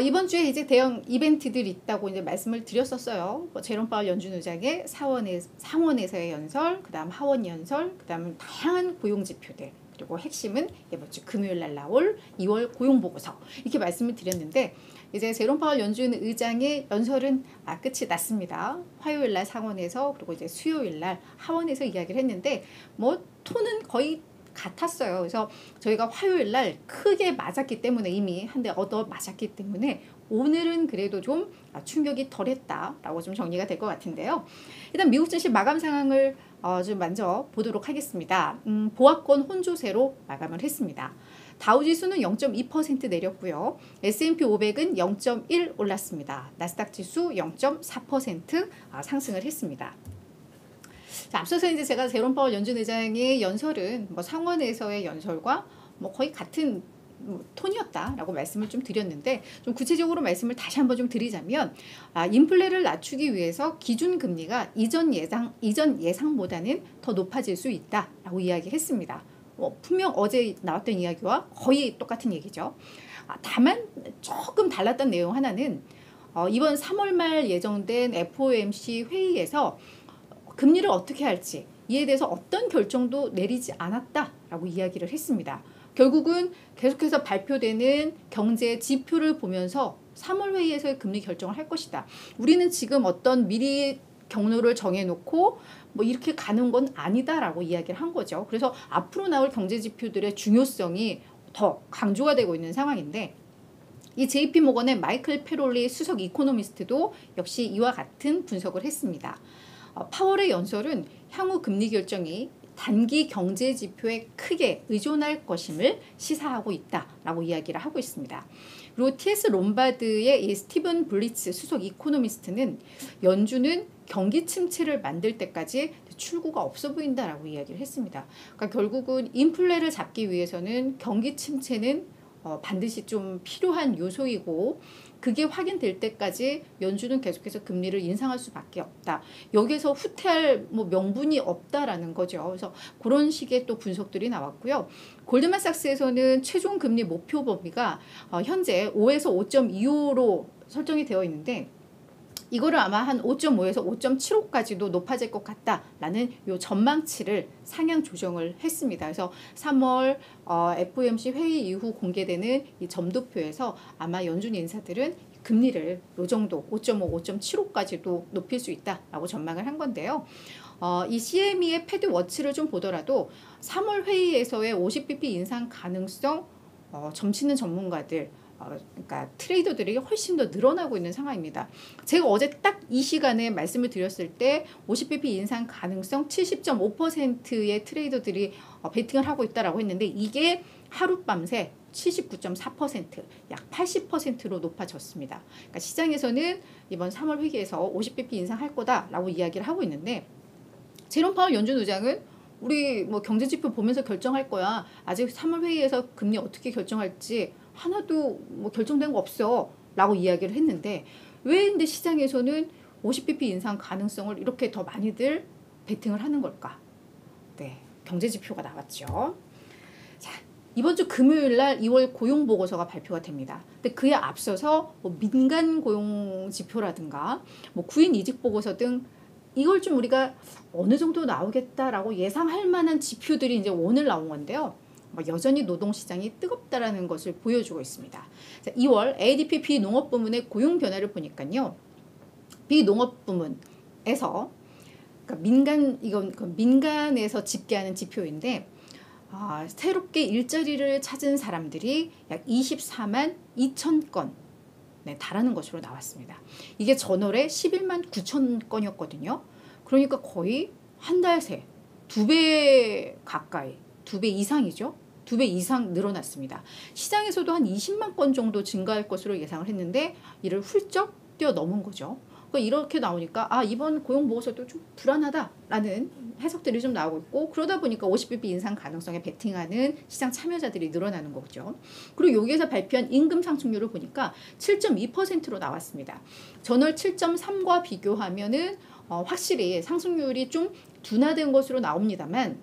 이번 주에 이제 대형 이벤트들이 있다고 이제 말씀을 드렸었어요. 뭐 제롬 파월 연준 의장의 상원에서의 연설, 그다음 하원 연설, 그다음 다양한 고용 지표들, 그리고 핵심은 이번 주 금요일 날 나올 2월 고용 보고서, 이렇게 말씀을 드렸는데 이제 제롬 파월 연준 의장의 연설은 끝이 났습니다. 화요일 날 상원에서, 그리고 이제 수요일 날 하원에서 이야기를 했는데 뭐 톤은 거의 같았어요. 그래서 저희가 화요일 날 크게 맞았기 때문에, 이미 한 대 얻어 맞았기 때문에 오늘은 그래도 좀 충격이 덜했다라고 좀 정리가 될 것 같은데요. 일단 미국 증시 마감 상황을 좀 먼저 보도록 하겠습니다. 보합권 혼조세로 마감을 했습니다. 다우지수는 0.2% 내렸고요. S&P 500은 0.1 올랐습니다. 나스닥 지수 0.4% 상승을 했습니다. 자, 앞서서 이제 제가 제롬 파월 연준 의장의 연설은 뭐 상원에서의 연설과 뭐 거의 같은 톤이었다라고 말씀을 좀 드렸는데, 좀 구체적으로 말씀을 다시 한번 좀 드리자면, 인플레를 낮추기 위해서 기준 금리가 이전 예상보다는 더 높아질 수 있다라고 이야기했습니다. 분명 어제 나왔던 이야기와 거의 똑같은 얘기죠. 다만 조금 달랐던 내용 하나는 이번 3월 말 예정된 FOMC 회의에서 금리를 어떻게 할지, 이에 대해서 어떤 결정도 내리지 않았다라고 이야기를 했습니다. 결국은 계속해서 발표되는 경제 지표를 보면서 3월 회의에서의 금리 결정을 할 것이다. 우리는 지금 어떤 미리 경로를 정해놓고 뭐 이렇게 가는 건 아니다라고 이야기를 한 거죠. 그래서 앞으로 나올 경제 지표들의 중요성이 더 강조가 되고 있는 상황인데, 이 JP 모건의 마이클 페롤리 수석 이코노미스트도 역시 이와 같은 분석을 했습니다. 파월의 연설은 향후 금리 결정이 단기 경제 지표에 크게 의존할 것임을 시사하고 있다라고 이야기를 하고 있습니다. 그리고 TS 롬바드의 이 스티븐 블리츠 수석 이코노미스트는 연준은 경기 침체를 만들 때까지 출구가 없어 보인다라고 이야기를 했습니다. 그러니까 결국은 인플레를 잡기 위해서는 경기 침체는 반드시 좀 필요한 요소이고, 그게 확인될 때까지 연준은 계속해서 금리를 인상할 수밖에 없다. 여기서 후퇴할 뭐 명분이 없다라는 거죠. 그래서 그런 식의 또 분석들이 나왔고요. 골드만삭스에서는 최종 금리 목표 범위가 현재 5에서 5.25로 설정이 되어 있는데, 이거를 아마 한 5.5에서 5.75까지도 높아질 것 같다라는 요 전망치를 상향 조정을 했습니다. 그래서 3월 FOMC 회의 이후 공개되는 이 점도표에서 아마 연준 인사들은 금리를 요 정도 5.5, 5.75까지도 높일 수 있다라고 전망을 한 건데요. 이 CME의 패드 워치를 좀 보더라도 3월 회의에서의 50bp 인상 가능성 점치는 전문가들, 그러니까 트레이더들이 훨씬 더 늘어나고 있는 상황입니다. 제가 어제 딱 이 시간에 말씀을 드렸을 때 50bp 인상 가능성 70.5%의 트레이더들이 베팅을 하고 있다라고 했는데, 이게 하룻밤새 79.4%, 약 80%로 높아졌습니다. 그러니까 시장에서는 이번 3월 회기에서 50bp 인상할 거다라고 이야기를 하고 있는데, 제롬 파월 연준 의장은 우리 뭐 경제지표 보면서 결정할 거야. 아직 3월 회의에서 금리 어떻게 결정할지 하나도 뭐 결정된 거 없어 라고 이야기를 했는데, 왜 근데 시장에서는 50bp 인상 가능성을 이렇게 더 많이들 베팅을 하는 걸까? 네, 경제지표가 나왔죠. 자, 이번 주 금요일 날 2월 고용 보고서가 발표가 됩니다. 근데 그에 앞서서 뭐 민간 고용 지표라든가 뭐 구인 이직 보고서 등 이걸 좀 우리가 어느 정도 나오겠다라고 예상할 만한 지표들이 이제 오늘 나온 건데요. 여전히 노동시장이 뜨겁다라는 것을 보여주고 있습니다. 자, 2월 ADP 비농업 부문의 고용 변화를 보니까요. 비농업 부문에서, 그러니까 이건 민간에서 집계하는 지표인데, 새롭게 일자리를 찾은 사람들이 약 24만 2천 건 달하는 것으로 나왔습니다. 이게 전월에 11만 9천 건이었거든요. 그러니까 거의 한 달 새 2배 가까이, 2배 이상이죠. 2배 이상 늘어났습니다. 시장에서도 한 20만 건 정도 증가할 것으로 예상을 했는데 이를 훌쩍 뛰어넘은 거죠. 그러니까 이렇게 나오니까 이번 고용보고서도 좀 불안하다라는 해석들이 좀 나오고 있고, 그러다 보니까 50bp 인상 가능성에 베팅하는 시장 참여자들이 늘어나는 거죠. 그리고 여기에서 발표한 임금 상승률을 보니까 7.2%로 나왔습니다. 전월 7.3과 비교하면은 확실히 상승률이 좀 둔화된 것으로 나옵니다만,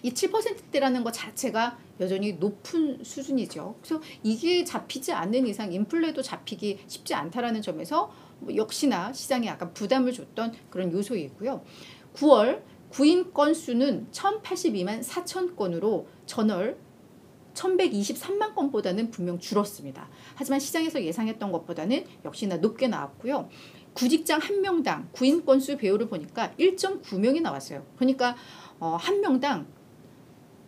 이 7%대라는 것 자체가 여전히 높은 수준이죠. 그래서 이게 잡히지 않는 이상 인플레도 잡히기 쉽지 않다라는 점에서 뭐 역시나 시장에 약간 부담을 줬던 그런 요소이고요. 9월 구인 건수는 1082만 4천 건으로 전월 1123만 건보다는 분명 줄었습니다. 하지만 시장에서 예상했던 것보다는 역시나 높게 나왔고요. 구직장 한 명당 구인 건수 배우를 보니까 1.9명이 나왔어요. 그러니까 한 명당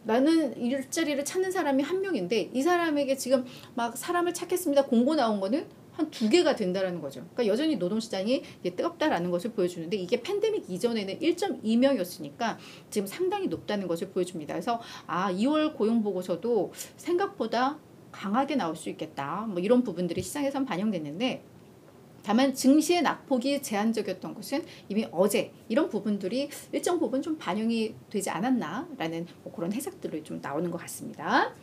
나는 일자리를 찾는 사람이 한 명인데 이 사람에게 지금 막 사람을 찾겠습니다. 공고 나온 거는 한 2개가 된다라는 거죠. 그러니까 여전히 노동시장이 뜨겁다라는 것을 보여주는데 이게 팬데믹 이전에는 1.2명이었으니까 지금 상당히 높다는 것을 보여줍니다. 그래서 2월 고용보고서도 생각보다 강하게 나올 수 있겠다. 뭐 이런 부분들이 시장에선 반영됐는데 다만 증시의 낙폭이 제한적이었던 것은 이미 어제 이런 부분들이 일정 부분 좀 반영이 되지 않았나라는 뭐 그런 해석들이 좀 나오는 것 같습니다.